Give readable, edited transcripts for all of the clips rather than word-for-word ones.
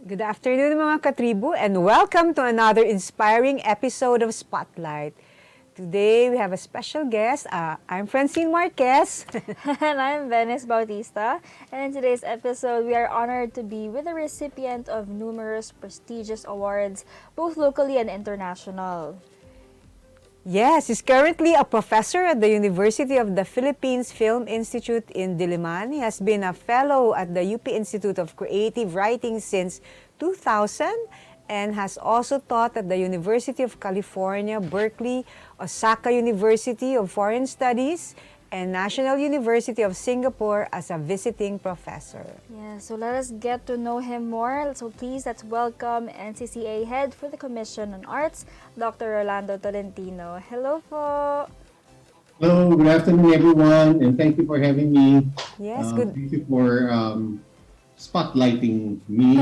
Good afternoon mga katribu and welcome to another inspiring episode of Spotlight. Today we have a special guest. I'm Francine Marquez. And I'm Venice Bautista. And in today's episode, we are honored to be with a recipient of numerous prestigious awards, both locally and international. Yes, he's currently a professor at the University of the Philippines Film Institute in Diliman. He has been a fellow at the UP Institute of Creative Writing since 2000 and has also taught at the University of California, Berkeley, Osaka University of Foreign Studies, and National University of Singapore as a visiting professor. Yeah, so let us get to know him more. So please, let's welcome NCCA Head for the Commission on Arts, Dr. Rolando Tolentino. Hello po! Hello, good afternoon everyone, and thank you for having me. Yes, good. Thank you for spotlighting me.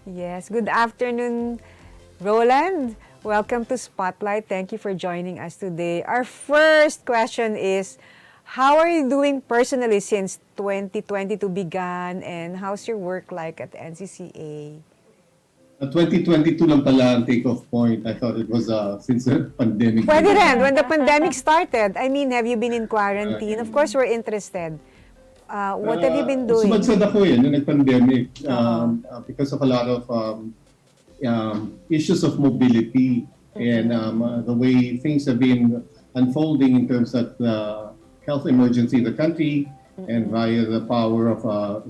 Yes, good afternoon, Roland. Welcome to Spotlight. Thank you for joining us today. Our first question is, how are you doing personally since 2022 began, and how's your work like at NCCA? 2022 lang pala ang take-off point. I thought it was since the pandemic. Pwede rin, when the pandemic started. I mean, have you been in quarantine? Of course, we're interested. What have you been doing? Sumadsad ako nung nag-pandemic because of a lot of issues of mobility and the way things have been unfolding in terms of the health emergency in the country, and via the power of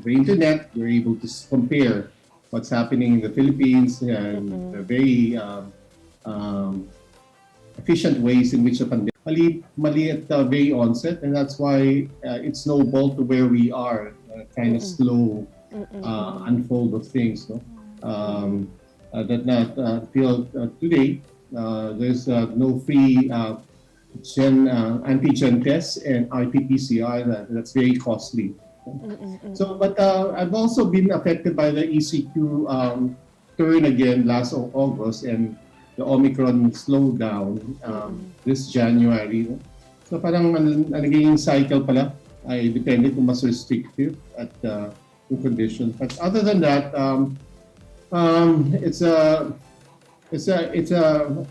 the internet, you're able to compare what's happening in the Philippines and the very efficient ways in which the pandemic mali at the very onset, and that's why it snowballed to where we are, kind of slow unfold of things. No? That not till today, there's no free antigen tests and RT-PCR. That's very costly. So, but I've also been affected by the ECQ turn again last August and the Omicron slowdown this January. So parang naging cycle pala. I depended kung mas restrictive at the conditions. But other than that, it's a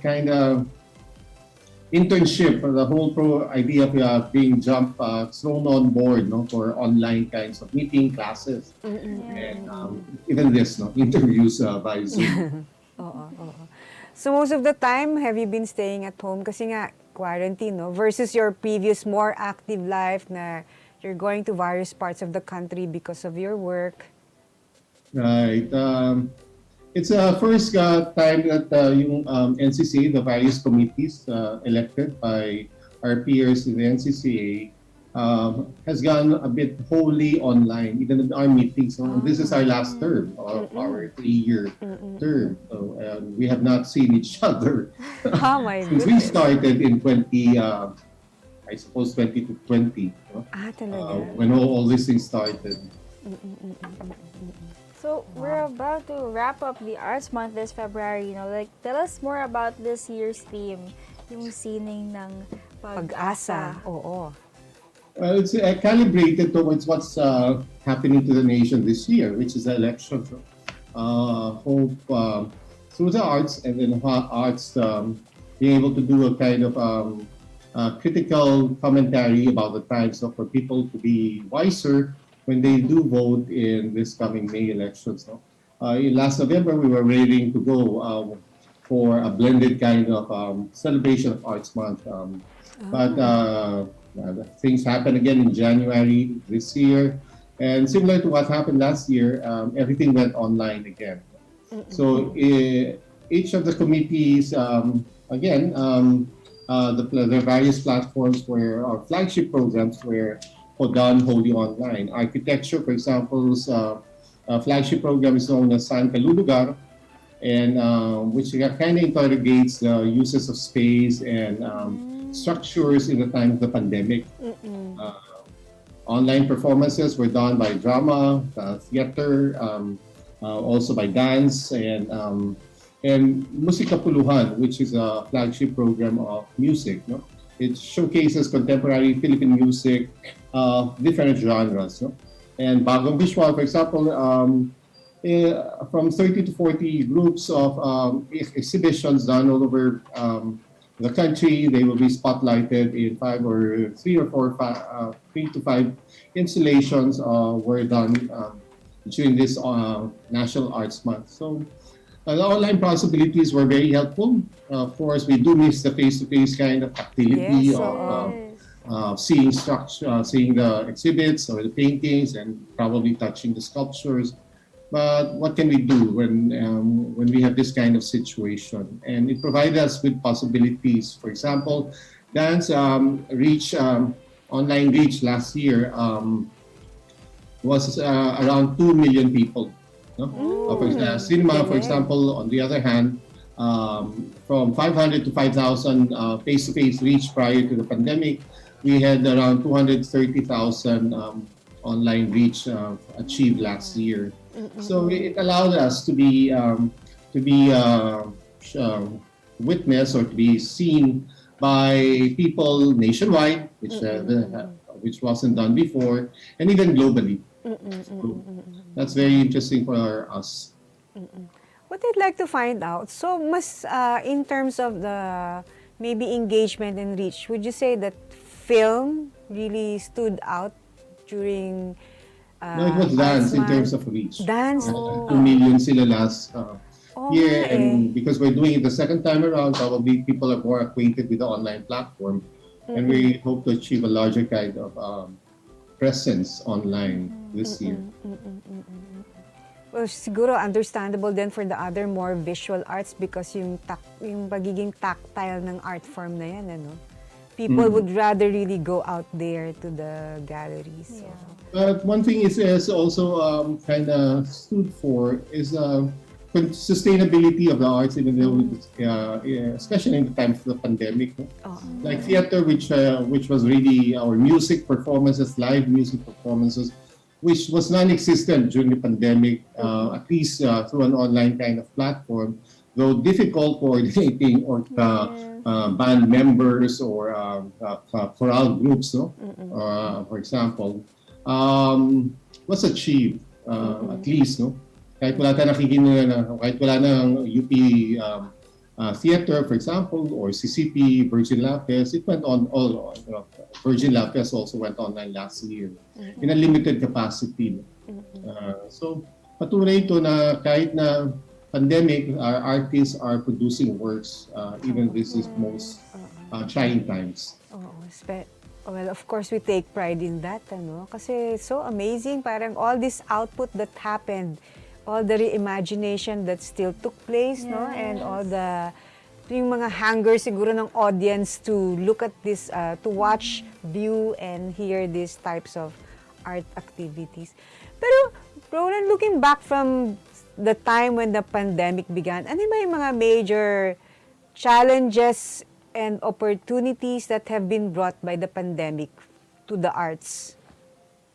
kind of internship. The whole idea of being thrown on board, for online kinds of meeting classes, and even this, interviews by Zoom. So most of the time, have you been staying at home? Kasi nga, quarantine, versus your previous more active life na you're going to various parts of the country because of your work. Right. It's the first time that yung NCCA, the various committees elected by our peers in the NCCA, has gone a bit wholly online, even in our meetings. So this is our last term, our 3-year term. So we have not seen each other Oh my since we started in 2020. When all these things started. So we're about to wrap up the Arts Month this February. Tell us more about this year's theme, yung sining ng pag-asa. Oo. It's calibrated towards what's happening to the nation this year, which is the election. Hope through the arts and then arts being able to do a kind of critical commentary about the times, for people to be wiser when they do vote in this coming May elections. Last November, we were ready to go for a blended kind of celebration of Arts Month. But things happened again in January this year. And similar to what happened last year, everything went online again. So each of the committees, the various platforms where our flagship programs were done wholly online. Architecture, for example, flagship program is known as San Kalulugar, and which kind of interrogates the uses of space and structures in the time of the pandemic. Online performances were done by drama, theater, also by dance, and Musika Puluhan, which is a flagship program of music. It showcases contemporary Philippine music, different genres. And Bagong Visual, for example, from 30 to 40 groups of exhibitions done all over the country. They will be spotlighted in three to five installations were done during this National Arts Month. So the online possibilities were very helpful. Of course, we do miss the face-to-face kind of activity Yes, of Yes. seeing structure, seeing the exhibits or the paintings, and probably touching the sculptures. But what can we do when we have this kind of situation? And it provides us with possibilities. For example, dance online reach last year was around 2 million people. No? Cinema, for correct. example, on the other hand, from 500 to 5,000 face-to-face reach prior to the pandemic, we had around 230,000 online reach achieved last year. So it allowed us to be witnessed or to be seen by people nationwide, which wasn't done before, and even globally. So that's very interesting for us. What I'd like to find out, so mas in terms of the maybe engagement and reach, would you say that film really stood out during No, it was dance Arts in terms Month? of reach. Dance? 2 million sila last year, nga and because we're doing it the second time around, probably people are more acquainted with the online platform, and we hope to achieve a larger kind of presence online this year. Well, siguro understandable then for the other more visual arts because yung pagiging tactile ng art form na yan, ano? People would rather really go out there to the galleries. So. But one thing is also kind of stood for is sustainability of the arts, even though especially in the time of the pandemic. No? Like theater, which was really our music performances, live music performances, which was non-existent during the pandemic, at least through an online kind of platform, though difficult coordinating or band members or choral groups, no? For example, was achieved at least, no? Kahit wala tayong kahit wala nang UP theater, for example, or CCP, Virgin Lapis, it went on all. Virgin Lapis also went online last year in a limited capacity. So patuloy ito na kahit na pandemic, our artists are producing works even this is most trying times. Well, of course, we take pride in that, ano? Kasi so amazing, parang all this output that happened, all the reimagination that still took place, no? And all yung mga hunger siguro ng audience to look at this, to watch, view, and hear these types of art activities. Pero, Roland, looking back from the time when the pandemic began, ano ba yung mga major challenges and opportunities that have been brought by the pandemic to the arts?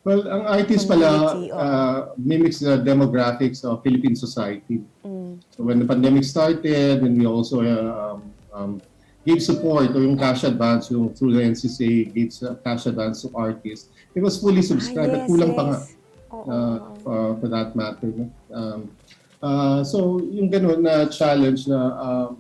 Well, ang artist pala mimics the demographics of Philippine society. So when the pandemic started, and we also gave support or yung cash advance through the NCCA, gave cash advance to artists. It was fully subscribed, but kulang pa nga for that matter. No? So yung ganun na challenge na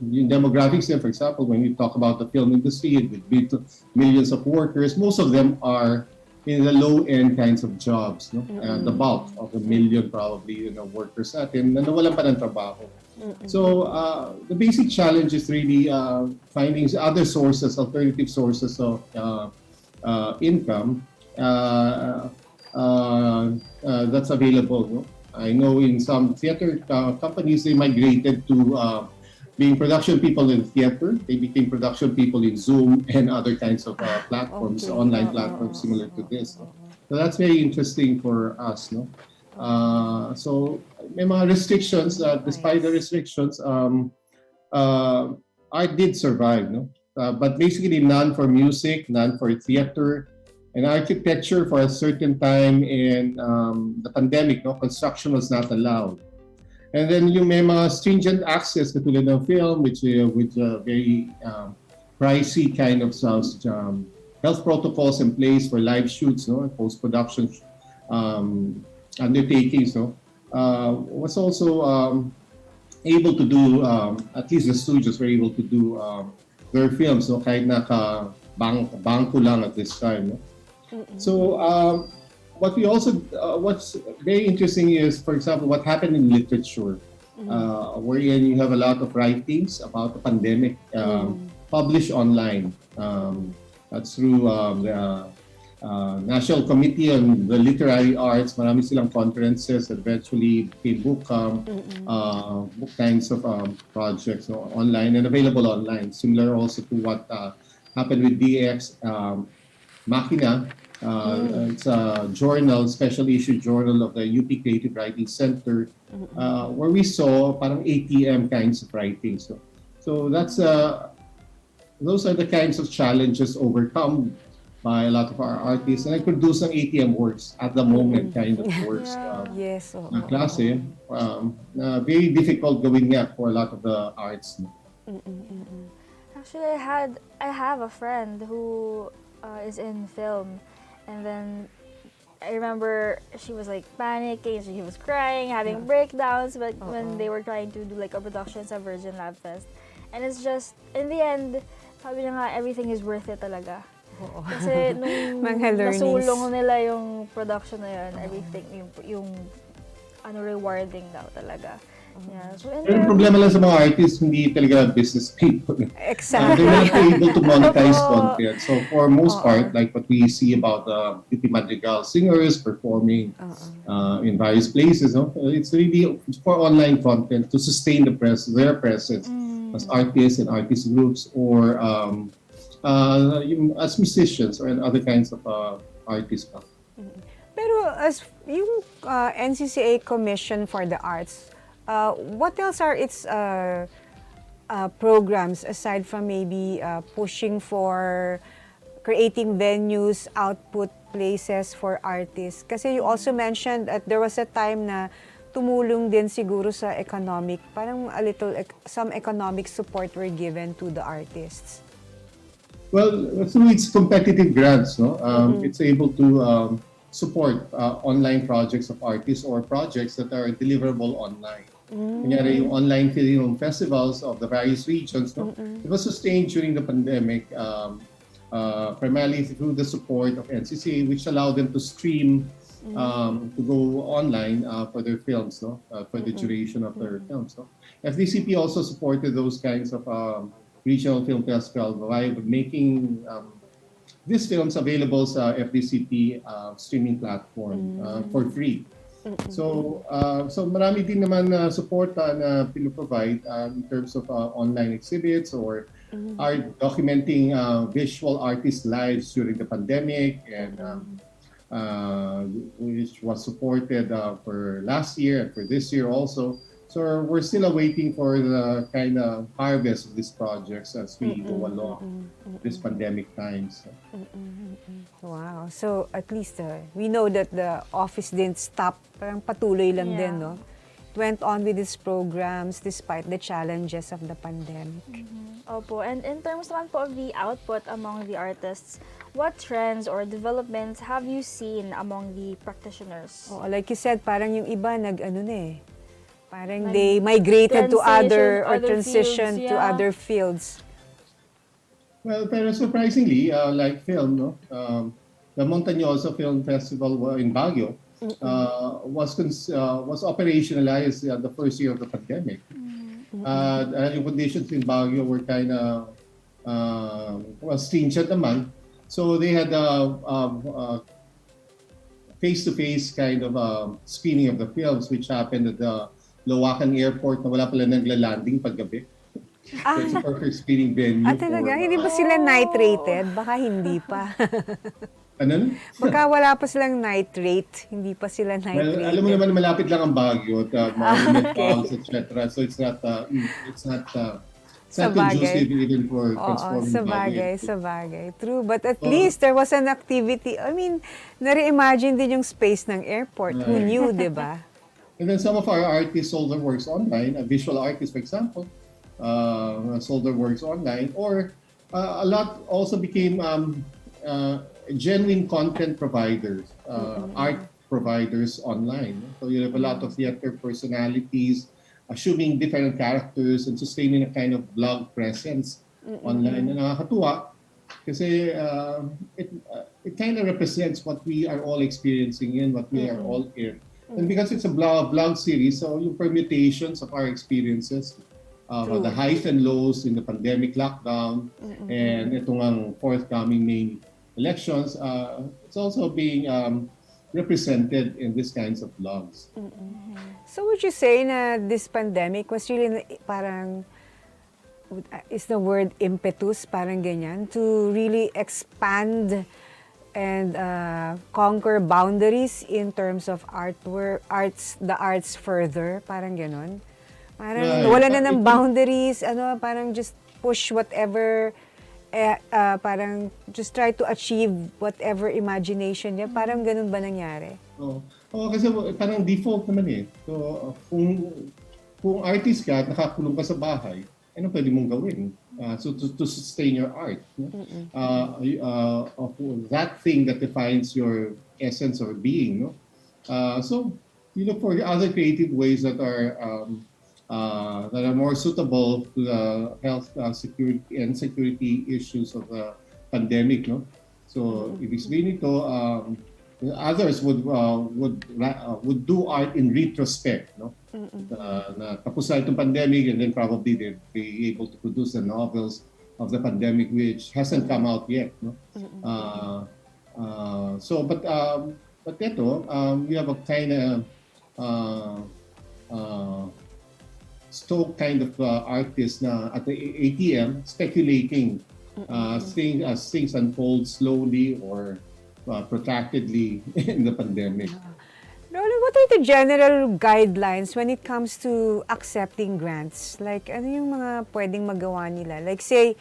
yung demographics there, for example, when you talk about the film industry, it would be millions of workers. Most of them are in the low-end kinds of jobs. No? The bulk of the million probably workers natin na nawalan pa ng trabaho. So the basic challenge is really finding other sources, alternative sources of income that's available. No? I know in some theater companies, they migrated to being production people in theater. They became production people in Zoom and other kinds of platforms, online platforms similar to this. So that's very interesting for us. No? So may mga restrictions, despite the restrictions, art did survive. No? But basically none for music, none for theater, and architecture for a certain time in the pandemic. No? Construction was not allowed. And then yung may mga stringent access katulad ng film, which with very pricey kind of health protocols in place for live shoots, no, post-production undertakings, no. was also able to do, at least the studios were able to do their films, no, kahit bangko lang at this time. No? So what we also, what's very interesting is, for example, what happened in literature, wherein you have a lot of writings about the pandemic published online. That's through the National Committee on the Literary Arts. Marami silang conferences that eventually became book kinds of projects, no, online and available online. Similar also to what happened with DX Machina. It's a journal, special issue journal of the UP Creative Writing Center, where we saw parang ATM kinds of writing. So that's those are the kinds of challenges overcome by a lot of our artists, and I produce ng ATM works at the moment, kind of works. Yes. Na klase, very difficult gawin nga for a lot of the arts. Actually, I have a friend who is in film, and then I remember she was like panicking, she was crying, having breakdowns, but when they were trying to do like a production sa Virgin Lab Fest, and it's just in the end, sabi niya nga everything is worth it talaga. Kasi nung nasulong nila yung production na yun, everything, yung rewarding daw talaga. Yeah. So, yung problema lang sa mga artists, hindi talaga business people. Exactly. They're not able to monetize content. So for most part, like what we see about Pipi Madrigal singers performing in various places, no? It's really for online content to sustain their presence as artists and artist groups, or as musicians or other kinds of artists. Pero as yung NCCA Commission for the Arts, what else are its programs aside from maybe pushing for creating venues, output places for artists? Kasi you also mentioned that there was a time na tumulong din siguro sa economic, parang some economic support were given to the artists. Well, through its competitive grants, no, it's able to support online projects of artists or projects that are deliverable online. Kunyari, yung online film festivals of the various regions, no, it was sustained during the pandemic, primarily through the support of NCCA, which allowed them to stream, to go online for their films, no, for the duration of their films. No. FDCP also supported those kinds of regional film festival by making these films available sa FDCP streaming platform for free. So marami din naman suporta na pinoprovide in terms of online exhibits or are documenting visual artist lives during the pandemic, and which was supported for last year and for this year also. So we're still awaiting for the kind of harvest of these projects as we go along this pandemic times. Wow. So at least we know that the office didn't stop. Parang patuloy lang din, no? It went on with its programs despite the challenges of the pandemic. Opo. And in terms naman po of the output among the artists, what trends or developments have you seen among the practitioners? Oh, like you said, parang yung iba parang they migrated to other transition to other fields. Well, pero surprisingly, like film, no, the Montañoso Film Festival in Baguio was operationalized the first year of the pandemic. Yung conditions in Baguio were kind of stringent naman, so they had face-to-face kind of screening of the films, which happened at the Lawakan Airport na wala pala nagla-landing paggabi. So it's a perfect screening venue. Talaga? Hindi ba sila night rated? Baka hindi pa. Ano? Baka wala pa silang night rate. Hindi pa sila night rated. Alam mo naman, malapit lang ang Baguio at Monument Falls, etc. So it's not conducive even for transforming Baguio. Sabagay. True. But at least there was an activity. I mean, nare-imagine din yung space ng airport. Who knew, di ba? And then some of our artists sold their works online. A visual artist, for example, sold their works online. Or a lot also became genuine content providers, art providers online. So you have a lot of theater personalities assuming different characters and sustaining a kind of blog presence online na nakakatuwa kasi it kind of represents what we are all experiencing and what we are all in. And because it's a blog series, so yung permutations of our experiences, the highs and lows in the pandemic lockdown, and itong ang forthcoming May elections, it's also being represented in these kinds of blogs. So would you say na this pandemic was really parang, is the word impetus, parang ganyan, to really expand and conquer boundaries in terms of the arts further, parang ganon? Parang wala na ng boundaries, parang just push whatever, parang just try to achieve whatever imagination niya, parang ganun ba nangyari? Oo, kasi parang default naman eh. So, kung artist ka at nakakulong ka sa bahay, ano pwede mong gawin? So to sustain your art. That thing that defines your essence or being. No? So you look for other creative ways that are more suitable to the health security and security issues of the pandemic. No? So ibig sabihin nito, others would do art in retrospect, no? Na tapos na itong pandemic, and then probably they'd be able to produce the novels of the pandemic which hasn't come out yet, no? But ito, you have a kind of stoke kind of artist na at the ATM speculating as things unfold slowly or protractedly in the pandemic. Rolando, what are the general guidelines when it comes to accepting grants? Like, ano yung mga pwedeng magawa nila? Like, say,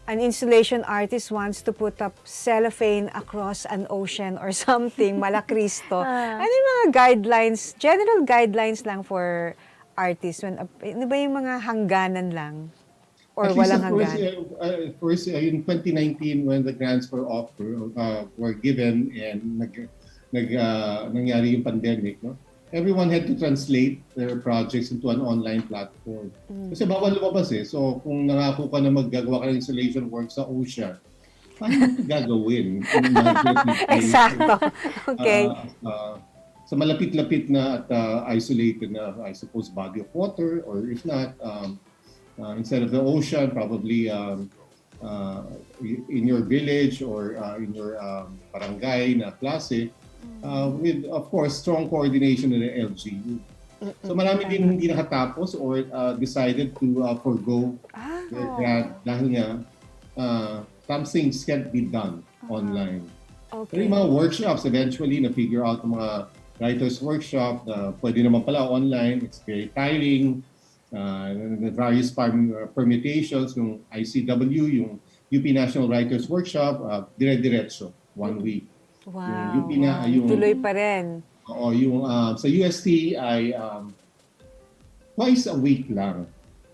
an installation artist wants to put up cellophane across an ocean or something, Malakristo. Ano yung mga guidelines, general guidelines lang for artists? Ano ba yung mga hangganan lang? Or walang hanggan? First, in 2019, when the grants were given and nangyari yung pandemic, no? Everyone had to translate their projects into an online platform. Kasi bawal lumabas eh. So kung nangako ka na maggagawa ka ng installation work sa ocean, paano mo gagawin? Exacto. Okay. Sa malapit-lapit na at isolated na, I suppose, body of water, or if not, instead of the ocean, probably in your village or in your barangay na klase, with, of course, strong coordination with the LGU. So marami din hindi nakatapos or decided to forgo their grant dahil nga some things can't be done online. Pero yung mga workshops, eventually, na-figure out yung mga writers' workshop na pwede naman pala online. It's very tiring. The various permutations, yung ICW, yung UP National Writers Workshop, dire-diretso, 1 week. Wow. Yung UP na, yung, tuloy pa rin. Oo, yung sa UST ay twice a week lang.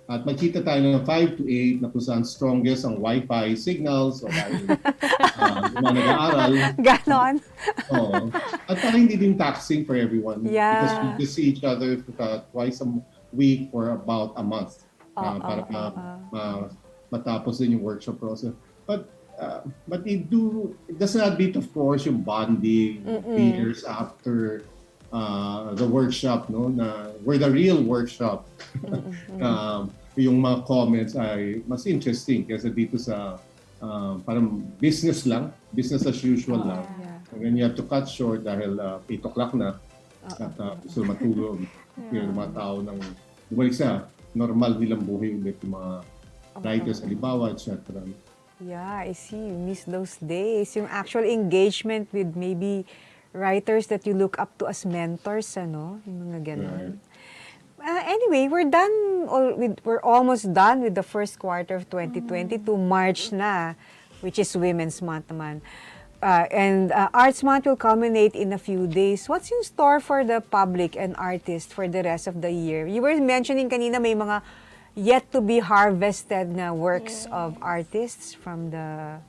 At magkita tayo ng 5 to 8 na kung saan strongest ang Wi-Fi signals o dahil yung mga nag-aaral. Ganon? Oo. At parang hindi din taxing for everyone. Yeah. Because we just see each other twice a week for about a month. Para matapos din yung workshop process. But it does not beat, of course, yung bonding, years after the workshop, no? Na where the real workshop, yung mga comments ay mas interesting kasi dito sa parang business as usual lang. And then you have to cut short dahil 8 o'clock na at gusto matulog. Yung mga tao nang bumalik sa normal nilang buhay ulit, yung mga writers, halimbawa, etc. Yeah, I see. You miss those days. Yung actual engagement with maybe writers that you look up to as mentors, ano? Yung mga ganun. Anyway, we're almost done with the first quarter of 2022. March na, which is Women's Month naman. And Arts Month will culminate in a few days. What's in store for the public and artists for the rest of the year? You were mentioning kanina may mga yet to be harvested na works of artists from the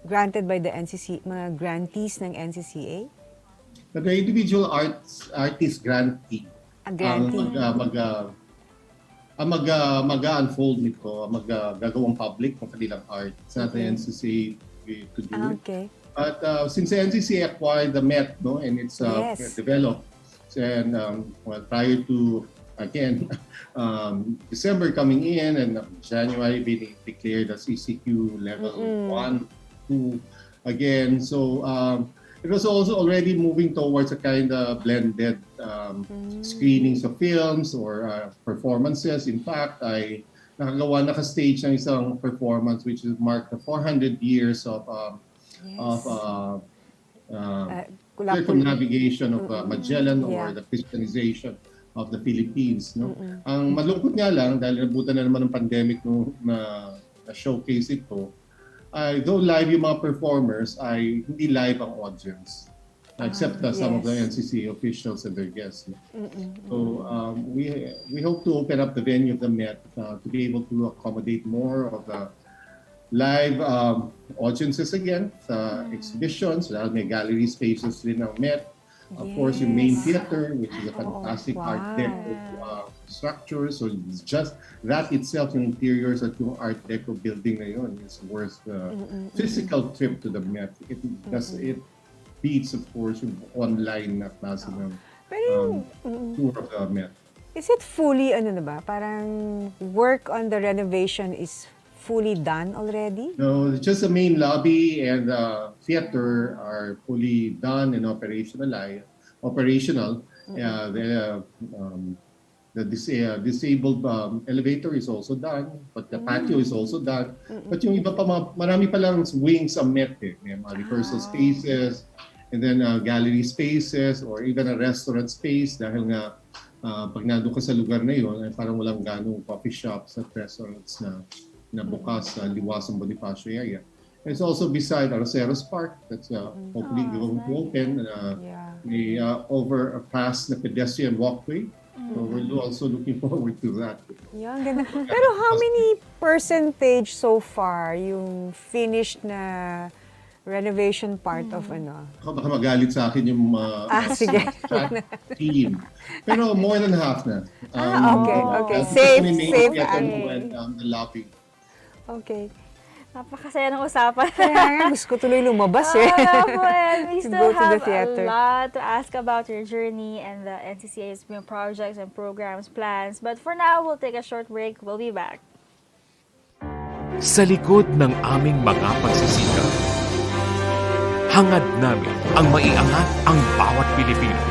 granted by the NCCA, mga grantees ng NCCA? the individual artist grantee A ang grantee. mag-unfold nito, gagawang public ng kanilang art. It's not the NCCA to do it. Okay. But since the NCCA acquired the Met, no, and it's Yes. developed, and well, prior to again December coming in and January being declared as ECQ level 1, 2 again. So it was also already moving towards a kind of blended screenings of films or performances. In fact, naka-stage ng isang performance which is marked the 400 years of circumnavigation of Magellan or the Christianization of the Philippines. No? Ang malungkot nga lang, dahil nabutan na naman ng pandemic na showcase ito, though live yung mga performers, ay hindi live ang audience. Except some of the NCCA officials and their guests. So we hope to open up the venue of the Met to be able to accommodate more of the live audiences again, exhibitions, may gallery spaces din ng Met. Of course, yung main theater, which is a fantastic Art Deco structure. So it's just that itself, yung interiors at yung Art Deco building na yun is worth the physical trip to the Met. It beats, of course, yung online na klase ng tour of the Met. Is it fully, parang work on the renovation is fully done already? No, just the main lobby and theater are fully done and operational. The disabled elevator is also done, but the patio is also done. But yung iba pa, marami pa lang wings ang Met. May mga rehearsal spaces, and then gallery spaces, or even a restaurant space dahil nga pag nandun ka sa lugar na yun, ay parang walang ganong coffee shops at restaurants na bukas sa Liwasang Bonifacio area. It's also beside Arroceros Park that's hopefully going to open. May overpass na pedestrian walkway. So we're also looking forward to that. Yeah, ganda. Pero how many percentage so far yung finished na renovation part of Baka magalit sa akin yung sige. team. Pero more than half na. Okay. Safe. And the lobby. Okay. Napakasaya ng usapan. Kaya nga, gusto ko tuloy lumabas We To still go to the have theater. a lot to ask about your journey and the NCCA's new projects and programs, plans. But for now, we'll take a short break. We'll be back. Sa likod ng aming mga pagsisikap, hangad namin ang maiangat ang bawat Pilipino.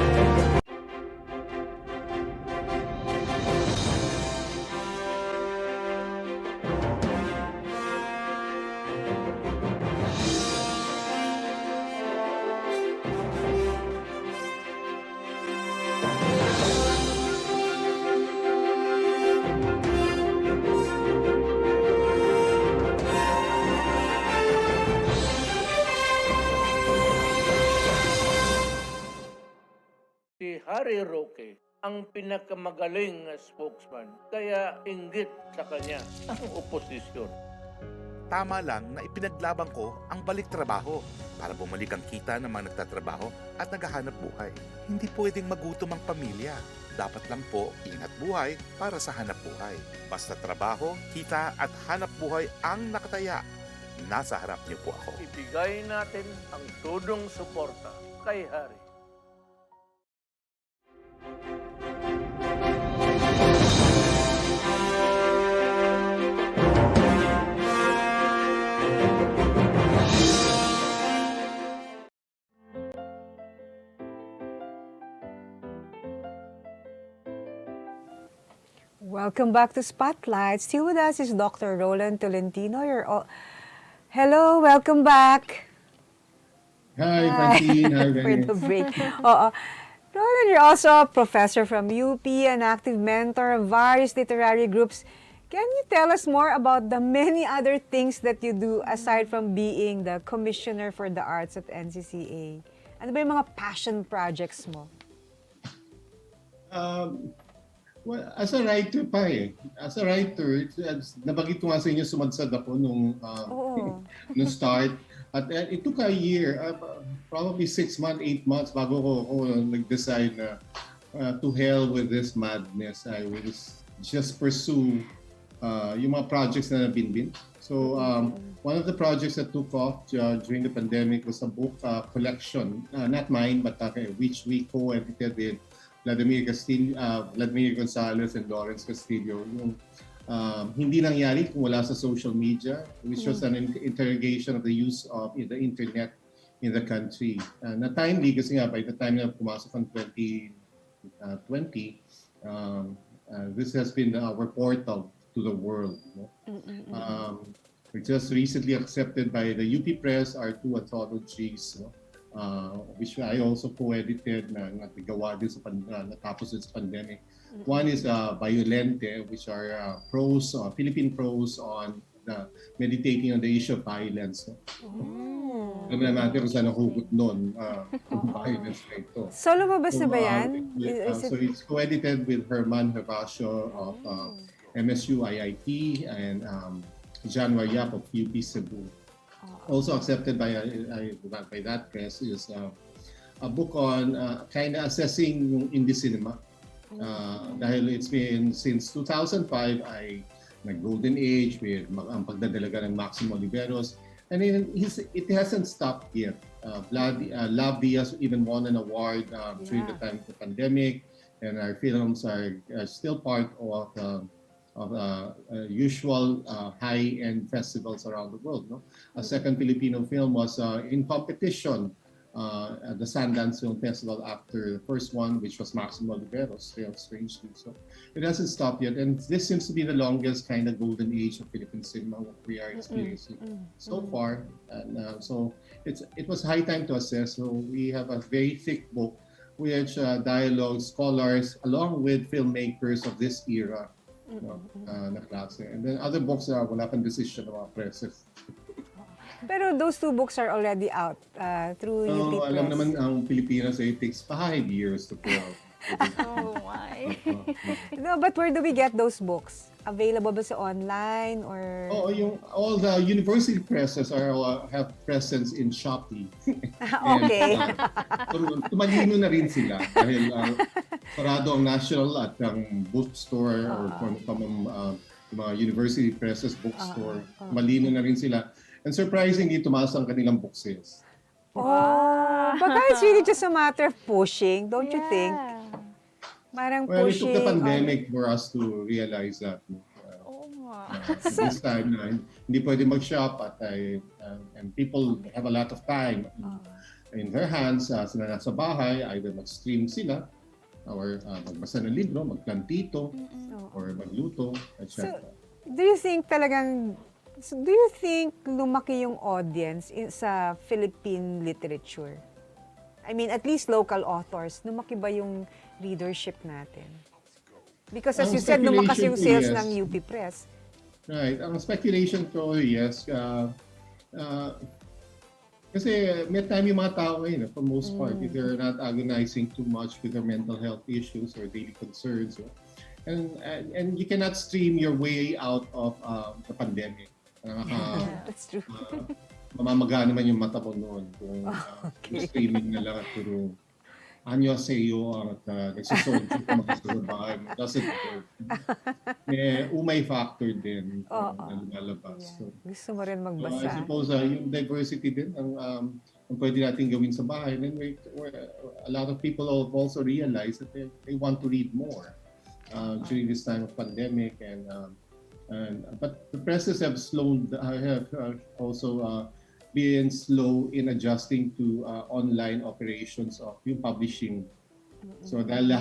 Si Harry Roque ang pinakamagaling na spokesman, kaya inggit sa kanya ang oposisyon. Tama lang na ipinaglaban ko ang balik trabaho para bumalik ang kita ng mga nagtatrabaho at naghahanap buhay. Hindi pwedeng magutom ang pamilya. Dapat lang po ingat buhay para sa hanap buhay. Basta trabaho, kita at hanap buhay ang nakataya. Nasa harap niyo po ako. Ibigay natin ang tudong suporta kay Harry. Welcome back to Spotlight. Still with us is Dr. Rolando Tolentino. Hello, welcome back. Hi, Francine. Hi, For Venice. the break. Roland, you're also a professor from UP, an active mentor of various literary groups. Can you tell us more about the many other things that you do aside from being the commissioner for the arts at NCCA? Ano ba yung mga passion projects mo? Well, as a writer pa As a writer, nabanggit ko nga sa inyo, sumadsad ako nung start. At it took a year, probably 6 months, 8 months bago ko nag-decide na to hell with this madness. I will just pursue yung mga projects na nabinbin. So one of the projects that took off during the pandemic was a book collection, not mine, but which we co-edited with Vladimir Gonzalez and Lawrence Castillo. Yung hindi nangyari kung wala sa social media, which was an interrogation of the use of the internet in the country. Na timely kasi nga by the time na pumasok ang 2020, this has been our portal to the world. No? We just recently accepted by the UP Press our 2 anthologies, no? Which I also co-edited na nagawa din sa natapos sa pandemic. One is Violente, which are prose, Philippine prose on meditating on the issue of violence. No? Alam naman natin kung saan nahugot nun violence na ito. So, lumabas na ba yan? So it's co-edited with Herman Herbacio of MSU IIT and John Wariap of UP Cebu. Also accepted by that press is a book on kind of assessing yung indie cinema. Dahil it's been since 2005 ay nag-golden age with ang pagdadalaga ng Maximo Oliveros. And it hasn't stopped yet. Love Diaz even won an award during the time of the pandemic, and our films are still part of usual high-end festivals around the world. No? A second Filipino film was in competition at the Sundance Film Festival after the first one, which was Maximo Oliveros, strangely. So it hasn't stopped yet, and this seems to be the longest kind of golden age of Philippine cinema what we are experiencing so far. And so it was high time to assess. So we have a very thick book which dialogues scholars along with filmmakers of this era. Na klase. And then other books wala pang decision ng mga presses. Pero those 2 books are already out through UP Press. Alam naman ang Pilipinas it takes 5 years to put out. Oh my. No, but where do we get those books? Available ba sa online or? All the university presses have presence in Shopee. Okay. Tumalino na rin sila dahil sarado ang national at ang bookstore or mga university presses bookstore. Malino na rin sila. And surprisingly, tumaas ang kanilang book sales. Baka it's really just a matter of pushing, don't you think? Parang Well, it pushing. took the pandemic for us to realize that. This time, hindi pwede mag-shop at and people have a lot of time in their hands. Sila nasa bahay, either mag-stream sila or magbasa ng libro, magplantito, or magluto, etc. Do you think lumaki yung audience sa Philippine literature? I mean, at least local authors, lumaki ba yung readership natin? Because as you said, lumakas yung sales ng UP Press. Right. Ang speculation ko, yes. Kasi may time yung mga tao ngayon, for most part, if they're not agonizing too much with their mental health issues or daily concerns. And you cannot stream your way out of the pandemic. That's true. Mamamaga naman yung mata mo noon kung streaming na lang at puro anyo sa iyo at nagsusod ka makasabay. Doesn't work. May umay factor din na lumalabas. Yeah. Gusto mo rin magbasa. I suppose yung diversity din ang pwede natin gawin sa bahay. Then a lot of people have also realized that they want to read more during this time of pandemic but the presses have also been slow in adjusting to online operations of yung publishing. So dahil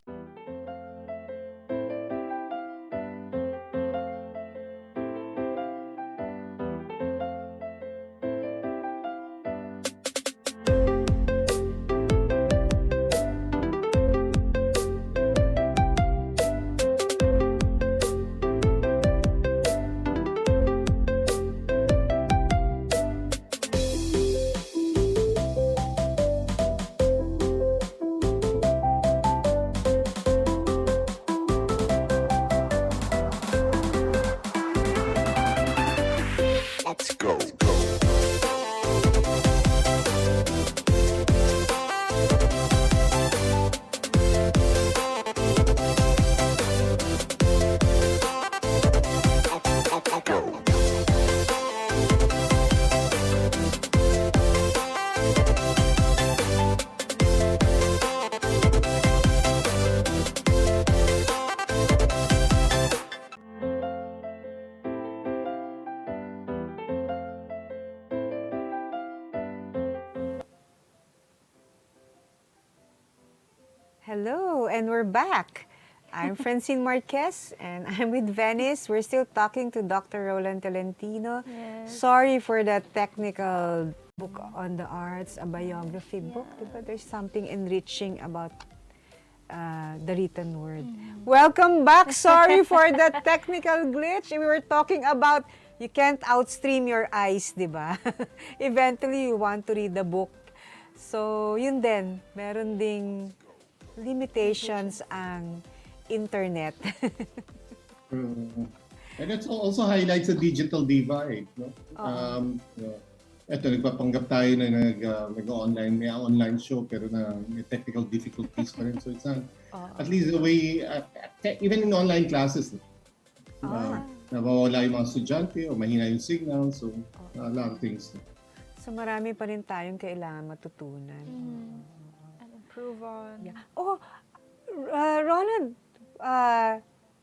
Hello, and we're back. I'm Francine Marquez, and I'm with Venice. We're still talking to Dr. Rolando Tolentino. Yes. Sorry for that technical book on the arts, a biography book. But there's something enriching about the written word. Welcome back. Sorry for that technical glitch. We were talking about you can't outstream your eyes, di ba? Eventually, you want to read the book. So, yun din. Meron ding limitations ang internet. And it also highlights the digital divide. No? Ito, nagpapanggap tayo na nag-online, may online show pero may technical difficulties pa rin. So it's not, at least the way, even in online classes, nawawala yung mga estudyante o mahina yung signal. So a lot of things. So marami pa rin tayong kailangan matutunan. And improve on. Yeah. Oh, Ronald,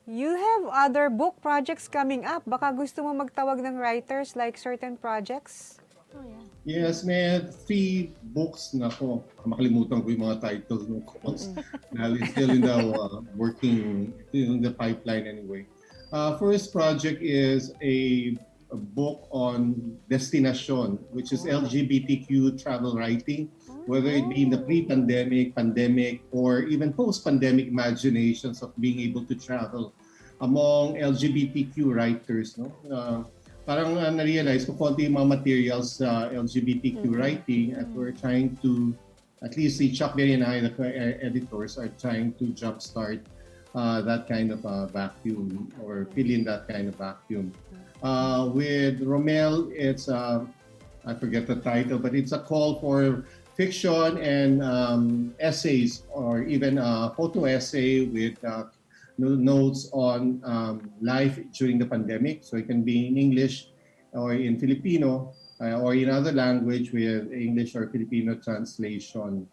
you have other book projects coming up. Baka gusto mo magtawag ng writers like certain projects? Oh, yeah. Yes, may 3 books na ako. Makalimutan ko yung mga titles ng course. Dahil it's still in the working, in the pipeline anyway. First project is a book on destination, which is LGBTQ travel writing, whether it be in the pre-pandemic, pandemic, or even post-pandemic imaginations of being able to travel among LGBTQ writers. No? Parang na-realize ko konti yung mga materials sa LGBTQ writing at we're trying to, at least si Chuck Berry and I, the editors, are trying to jumpstart that kind of vacuum or fill in that kind of vacuum. With Romel, it's, I forget the title, but it's a call for fiction and essays or even a photo essay with notes on life during the pandemic. So it can be in English or in Filipino or in other language with English or Filipino translation.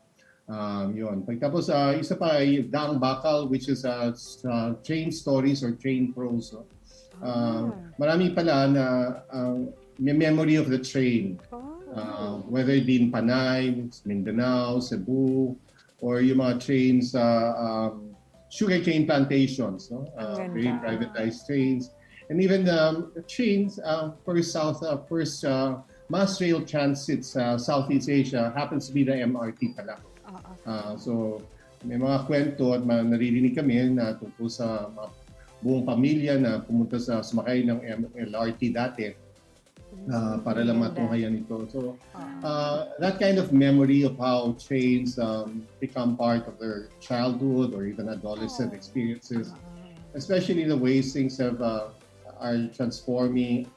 Yun. Pagkatapos, isa pa ay Daang Bakal, which is train stories or train prose. Marami pala na may memory of the train. Whether it be in Panay, Mindanao, Cebu, or yung mga trains, sugarcane plantations, no? Very privatized trains. And even the trains for first mass rail transits Southeast Asia happens to be the MRT pala. So may mga kwento at naririnig kami na tungkol sa buong pamilya na pumunta sumakay ng LRT dati para lang matunghayan ito. So that kind of memory of how trains become part of their childhood or even adolescent experiences, especially the ways things are transforming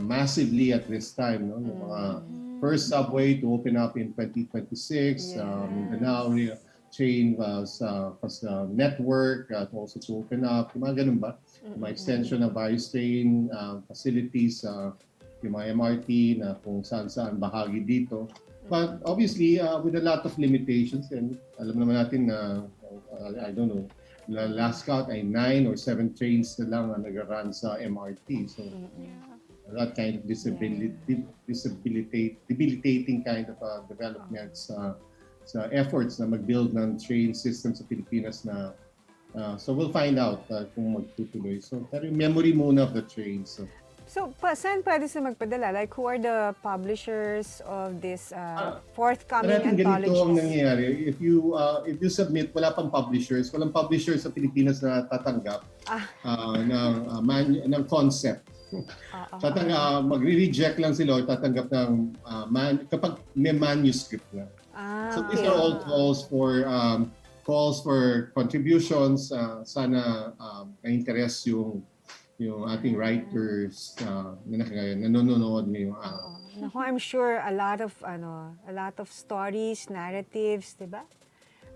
massively at this time. No? Yung mga first subway to open up in 2026, Mindanao train was network also to open up. Yung mga ganun ba? Yung mga extension of various train facilities, yung mga MRT na kung saan bahagi dito. But obviously, with a lot of limitations, and alam naman natin na, I don't know, last count ay 9 or 7 trains na lang na nag-run sa MRT. So that kind of debilitating kind of developments sa efforts na mag-build ng train system sa Pilipinas na so we'll find out kung magtutuloy. So pero yung memory muna of the trains. So, saan pwede sila magpadala? Like, who are the publishers of this forthcoming anthologies? Ganito ang anthologies? nangyayari. If you submit, wala pang publishers. Walang publishers sa Pilipinas na tatanggap ng concept. Magre-reject lang sila o tatanggap ng kapag may manuscript na. So these are all calls for contributions. Sana na-interest yung ating writers na nanonood ngayong araw. Naku, I'm sure a lot of stories, narratives, 'di ba?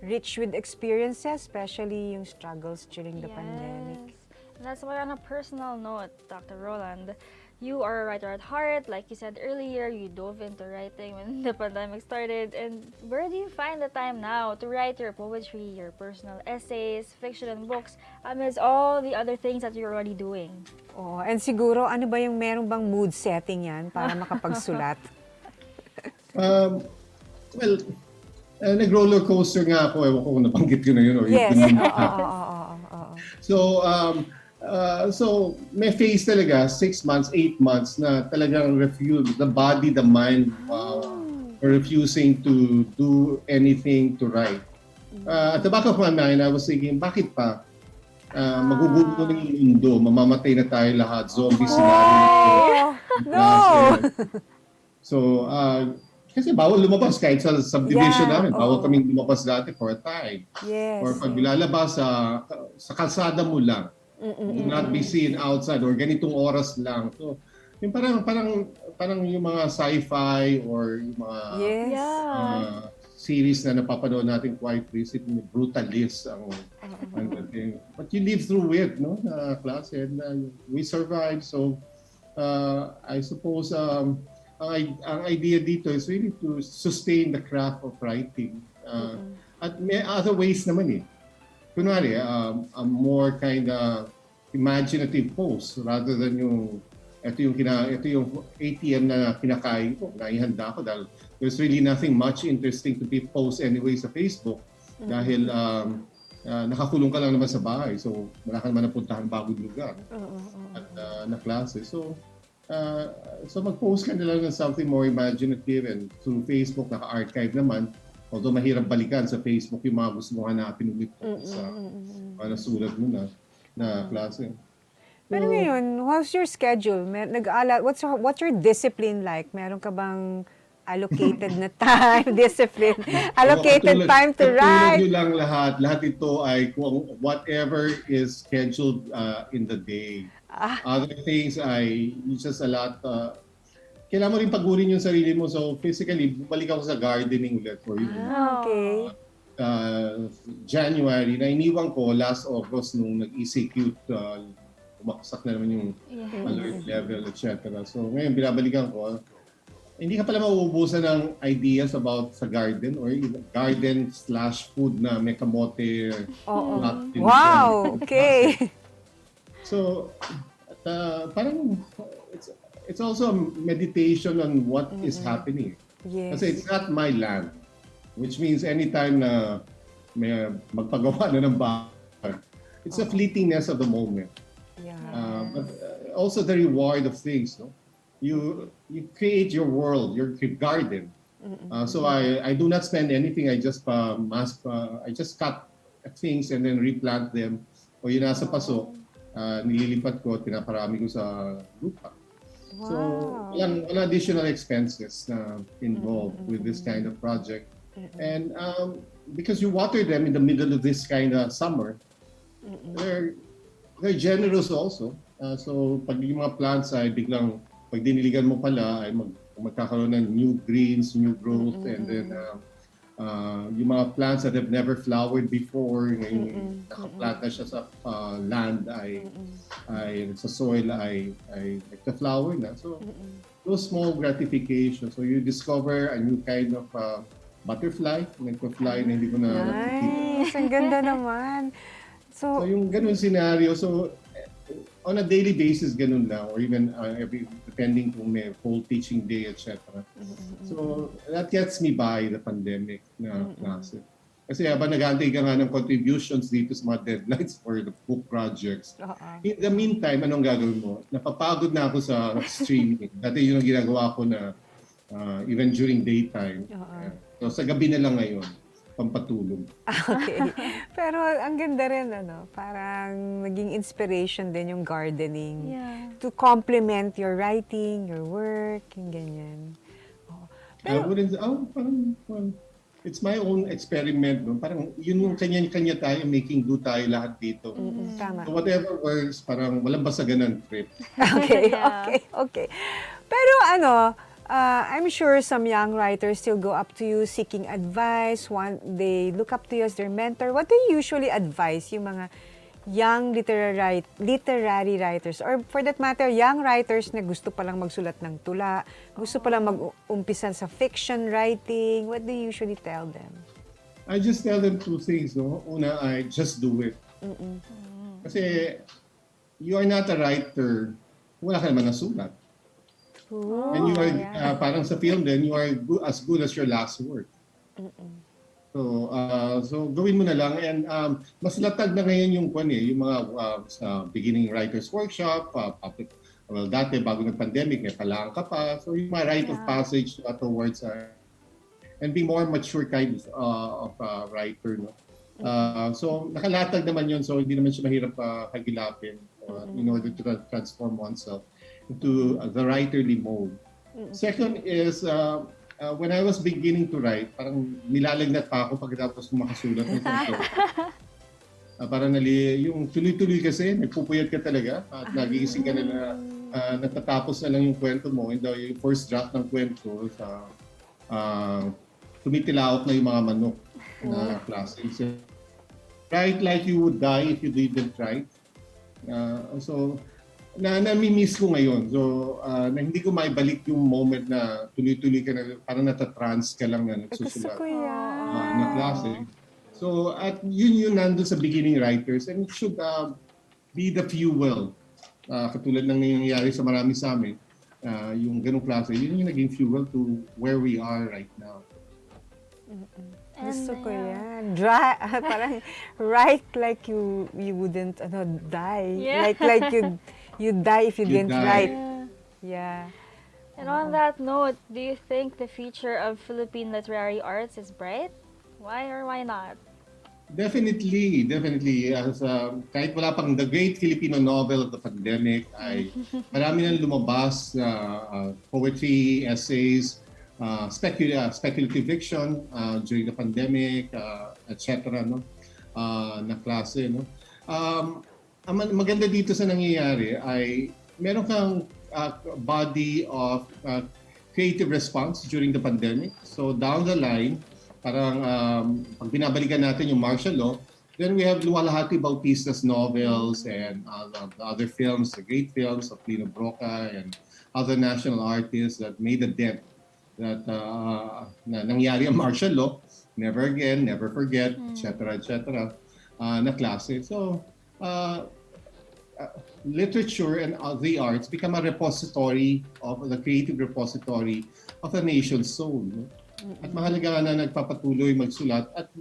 Rich with experiences, especially yung struggles during the pandemic. And that's why on a personal note, Dr. Roland, you are a writer at heart. Like you said earlier, you dove into writing when the pandemic started. And where do you find the time now to write your poetry, your personal essays, fiction and books, amidst all the other things that you're already doing? Oh, and siguro, ano ba yung meron bang mood setting yan para makapagsulat? Well, Nag-roller coaster nga ako, ewan ko kung nabanggit ko na yun or Yes. yun. Oo. So may phase talaga, 6 months, 8 months na talagang refuse, the body, the mind, were refusing to do anything to write. At the back of my mind, I was thinking, bakit pa? Magugulo na yung mundo, mamamatay na tayo lahat, zombie scenario na to. No! So, kasi bawal lumabas kahit sa subdivision Yeah, namin. Bawal oo. kaming lumabas dati for a time. Yes. Or pag lalabas sa kalsada mo lang. Do not be seen outside or ganitong oras lang. So, yung parang yung mga sci-fi or yung mga Yes. series na napapanood natin quite recently, brutalist ang thing. But you live through it, no? Na klase, and we survived. So, I suppose ang idea dito is really to sustain the craft of writing. At may other ways naman eh. Kunwari, a more kind of imaginative post rather than ito yung ATM na kinakain ko, naihanda ko dahil there's really nothing much interesting to be post anyway sa Facebook dahil nakakulong ka lang naman sa bahay, so wala ka naman napuntahan bagong lugar at na klase. So mag-post ka na lang ng something more imaginative, and through Facebook naka-archive naman, although mahirap balikan sa Facebook yung mga gusto mo hanapin ulit sa nasulat mo na klase. Pero ngayon, how's your schedule? What's your discipline like? Meron ka bang allocated na time, discipline, allocated time to write? Katulad nyo lang lahat ito ay kung whatever is scheduled in the day. Other things ay just a lot. Kailangan mo rin pagurin yung sarili mo. So physically, balik ako sa gardening ulit for you. Okay. January, na iniwan ko last August nung nag-execute, umaksak na naman yung alert level, etc. So ngayon, binabalikan ko, hindi ka pala mauubusan ng ideas about sa garden or garden/food na may kamote. Wow! Okay. So, parang it's also a meditation on what is happening. Yes. Kasi it's not my land. Which means anytime na may magpagawa na ng bahay, it's a fleetingness of the moment. Yeah. But also the reward of things, no? You create your world, your garden. So I do not spend anything. I just cut things and then replant them. O yun nasa paso, nililipat ko, pinaparami ko sa lupa. Wow. So walang additional expenses na involved with this kind of project. And because you water them in the middle of this kind of summer, they're generous also. So pag yung mga plants ay biglang pag diniligan mo pala ay magkakaroon ng new greens, new growth, and then yung mga plants that have never flowered before, nakaplant na siya sa land ay sa soil ay nagka-flower na. So those small gratifications. So you discover a new kind of butterfly, nagpa-fly na hindi ko na Nice! Ang ganda naman. So yung ganun scenario, so on a daily basis, ganun lang, or even depending kung may whole teaching day, etc. So that gets me by the pandemic na klase. Kasi habang nag-aantay ka nga ng contributions dito sa mga deadlines for the book projects, in the meantime, anong gagawin mo? Napapagod na ako sa streaming. Dati yun ang ginagawa ko na even during daytime. So sa gabi na lang ngayon, pampatulog. Okay. Pero ang ganda rin, parang naging inspiration din yung gardening. Yeah. To complement your writing, your work, yung ganyan. Parang it's my own experiment. No? Parang yun yung kanya-kanya tayo, making do tayo lahat dito. Tama. So whatever works, parang walang basagan ng trip. Okay, Yeah. okay. Pero I'm sure some young writers still go up to you seeking advice. They look up to you as their mentor. What do you usually advise yung mga young literary writers, or for that matter, young writers na gusto palang magsulat ng tula, gusto palang mag-umpisa sa fiction writing? What do you usually tell them? I just tell them two things. No? Una, I just do it. Kasi you are not a writer, wala ka naman nasulat. And you are, parang sa film din, you are as good as your last word. So gawin mo na lang, and mas latag na ngayon yung yung mga sa beginning writers workshop, well, dati bago ng-pandemic may palang ka pa, so yung mga rite of passage towards and be more mature kind of writer, no. So nakalatag naman yun, so hindi naman siya mahirap hagilapin in order to transform oneself into the writerly mode. Second is when I was beginning to write, parang nilalagnat pa ako pagkatapos kong makasulat ng kwento. Parang yung tuloy-tuloy kasi, nagpupuyat ka talaga at nagigising ka na natatapos na lang yung kwento mo, and yung first draft ng kwento tumitilaok na yung mga manok na klase. So, write like you would die if you didn't write. So, nami-miss ko ngayon. So, na hindi ko maibalik yung moment na tuloy-tuloy ka na, parang natatrans ka lang na nagsusulat na klase. So, at yun nandun sa beginning writers, and it should be the fuel. Katulad ng nangyayari sa marami sa amin, yung ganung klase, yun yung naging fuel to where we are right now. Gusto ko yan. Parang write like you wouldn't die. Yeah. Like you'd die if you didn't die. write. Yeah. And on that note, do you think the future of Philippine literary arts is bright? Why or why not? Definitely. As, kahit wala pang the great Filipino novel of the pandemic, ay marami nang lumabas, poetry, essays, speculative fiction during the pandemic, etc. No? Na klase. No? Ang maganda dito sa nangyayari ay meron kang body of creative response during the pandemic. So down the line, parang pag binabalikan natin yung martial law, then we have luwalhati Bautista's novels and the other films, the great films of Lino Broca and other national artists that made a dent that na nangyari ang martial law, never again, never forget, etc. Na klase. So, literature and the arts become a repository of the creative repository of the nation's soul. No? At mahalaga na nagpapatuloy magsulat at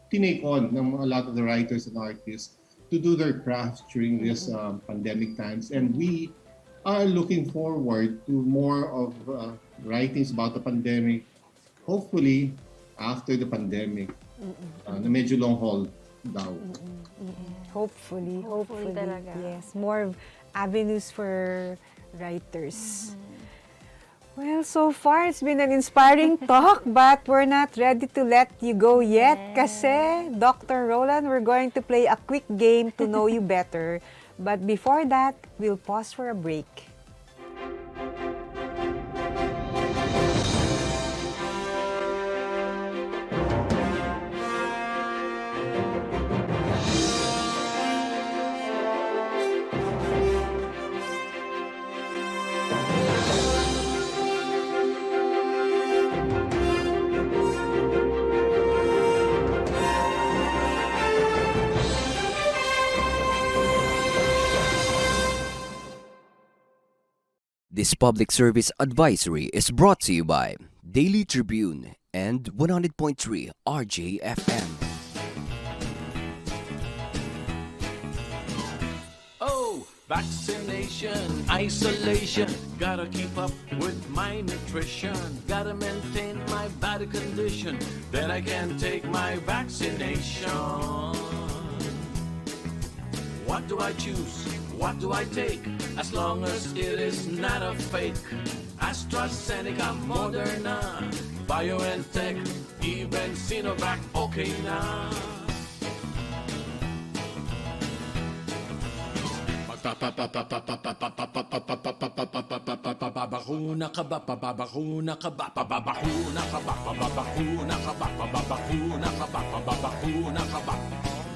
tinake on ng a lot of the writers and artists to do their craft during this pandemic times. And we are looking forward to more of writings about the pandemic, hopefully after the pandemic, na medyo long haul daw. Hopefully talaga. yes, more avenues for writers. Well, so far it's been an inspiring talk, but we're not ready to let you go yet. Kasi, Dr. Roland, we're going to play a quick game to know you better. But before that, we'll pause for a break. This public service advisory is brought to you by Daily Tribune and 100.3 RJFM. Oh, vaccination, isolation. Gotta keep up with my nutrition. Gotta maintain my body condition. Then I can take my vaccination. What do I choose? What do I take? As long as it is not a fake. AstraZeneca, Moderna, BioNTech, even Sinovac, okay na. Pababakuna ka ba? Pababakuna ka ba? Pababakuna ka ba? Pababakuna ka ba? Pababakuna ka ba? Pababakuna ka ba?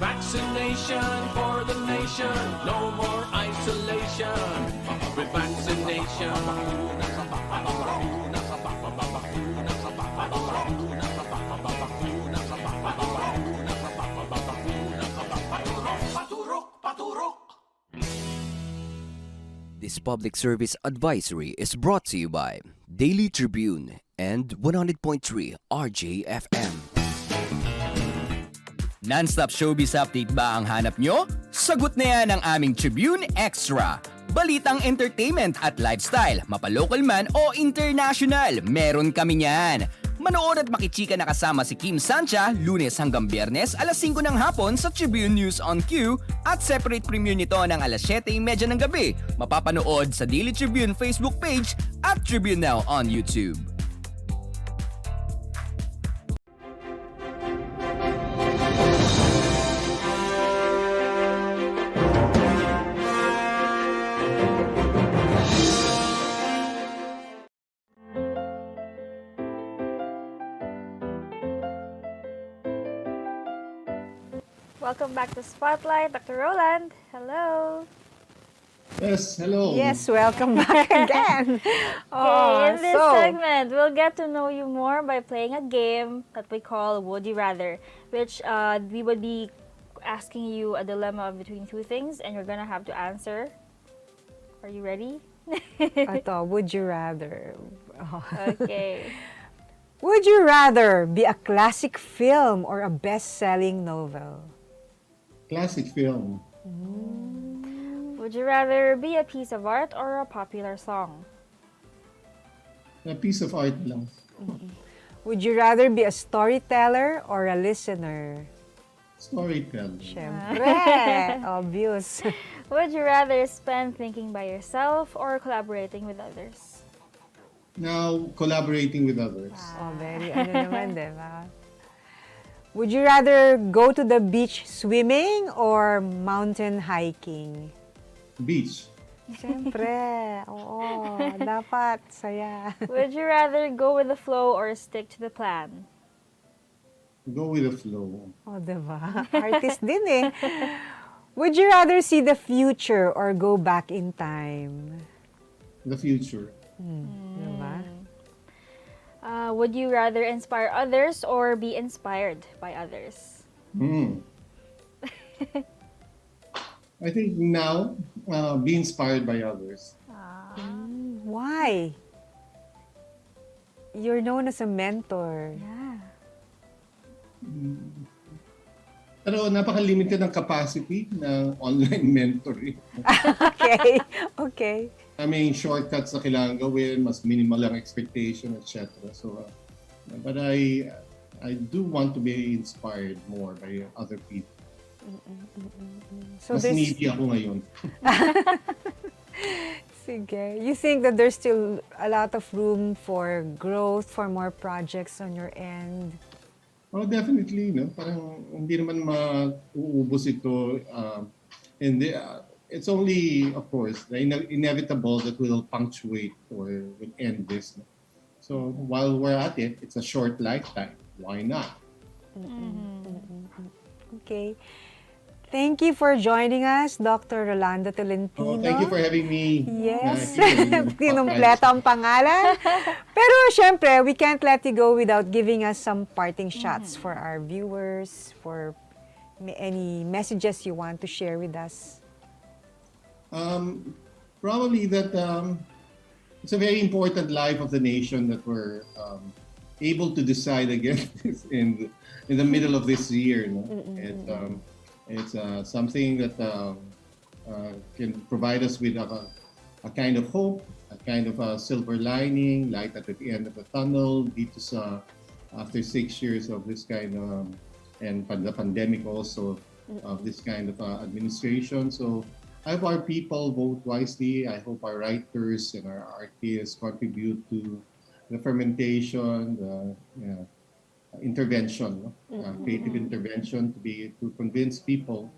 Vaccination for the nation, no more isolation. With vaccination, pababakuna ka ba? Pababakuna ka ba? Pababakuna ka ba? Pababakuna ka ba? Pababakuna ka ba? Pababakuna ka ba? Pababakuna ka ba? Paturok, paturok, paturok. This public service advisory is brought to you by Daily Tribune and 100.3 RJFM. Non-stop showbiz update ba ang hanap nyo? Sagot na yan ang aming Tribune Extra. Balitang entertainment at lifestyle, mapalocal man o international, meron kami niyan. Manood at makichika na kasama si Kim Sancha, Lunes hanggang Biyernes, alas 5 ng hapon sa Tribune News on Q at separate premiere nito ng alas 7:30 ng gabi. Mapapanood sa Daily Tribune Facebook page at Tribune Now on YouTube. Welcome back to Spotlight, Dr. Roland. Hello. Yes, hello. Yes, welcome back again. Okay, in this segment, we'll get to know you more by playing a game that we call Would You Rather, which we would be asking you a dilemma between two things, and you're gonna have to answer. Are you ready? Ito, would you rather? Okay. Would you rather be a classic film or a best-selling novel? Classic film. Would you rather be a piece of art or a popular song? A piece of art lang. Would you rather be a storyteller or a listener? Storytelling. Siyempre, obvious. Would you rather spend thinking by yourself or collaborating with others? Now, collaborating with others. Oh, very ano naman, diba? Would you rather go to the beach swimming or mountain hiking? Beach. Siyempre, oo, dapat, saya. Would you rather go with the flow or stick to the plan? Go with the flow. Oh, diba? Artist din eh. Would you rather see the future or go back in time? The future. Diba? Would you rather inspire others or be inspired by others? I think now, be inspired by others. Why? You're known as a mentor. Yeah. Pero napaka-limited ng capacity ng online mentoring. Okay, okay. May shortcuts na kailangan gawin, mas minimal lang expectation, etc. So, but I do want to be inspired more by other people. So Mas needy ako ngayon. Sige. You think that there's still a lot of room for growth, for more projects on your end? Oh, definitely, no? Parang hindi naman mauubos ito. And it's only, of course, the inevitable that will punctuate or will end this. No? So while we're at it, it's a short lifetime. Why not? Okay. Thank you for joining us, Dr. Rolando Tolentino. Oh, thank you for having me. Yes. Kinumpleto ang pangalan. Pero syempre, we can't let you go without giving us some parting shots for our viewers, for any messages you want to share with us. Probably that it's a very important life of the nation that we're able to decide again in the middle of this year. No? It's something that can provide us with a kind of hope, a kind of a silver lining, light at the end of the tunnel. Dito sa after 6 years of this kind of and the pandemic also of this kind of administration. So I hope our people vote wisely. I hope our writers and our artists contribute to the fermentation, the intervention, creative intervention to convince people,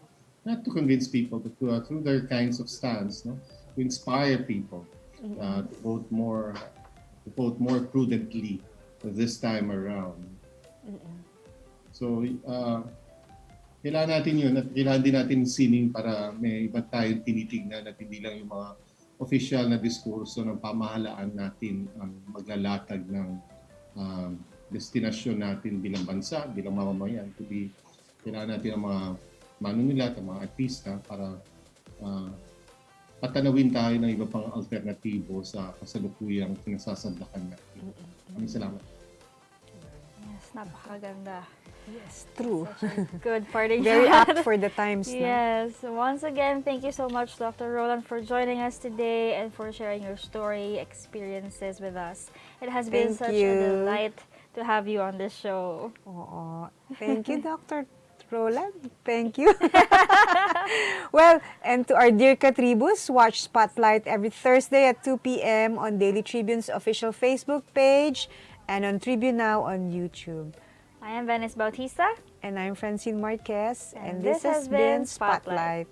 not to convince people, but through their kinds of stands, no, to inspire people to vote more prudently this time around. So kailangan natin yun at kailangan din natin sining para may iba tayong tinitignan at hindi lang yung mga official na diskurso ng pamahalaan natin ang maglalatag ng destinasyon natin bilang bansa, bilang mamamayan. Kailangan natin ang mga manunulat, ang mga artista para patanawin tayo ng iba pang alternatibo sa kasalukuyang pinasasadlakan natin. Maraming salamat. Yes, napakaganda. Yes, true. Good parting Very shot. apt for the times. No? Yes. Once again, thank you so much, Dr. Roland, for joining us today and for sharing your story, experiences with us. It has been Thank such you. a delight to have you on this show. Oo. Thank you, Dr. Roland. Thank you. Well, and to our dear Katribus, watch Spotlight every Thursday at 2 p.m. on Daily Tribune's official Facebook page and on Tribune Now on YouTube. I am Venice Bautista. And I'm Francine Marquez, And and this has been Spotlight.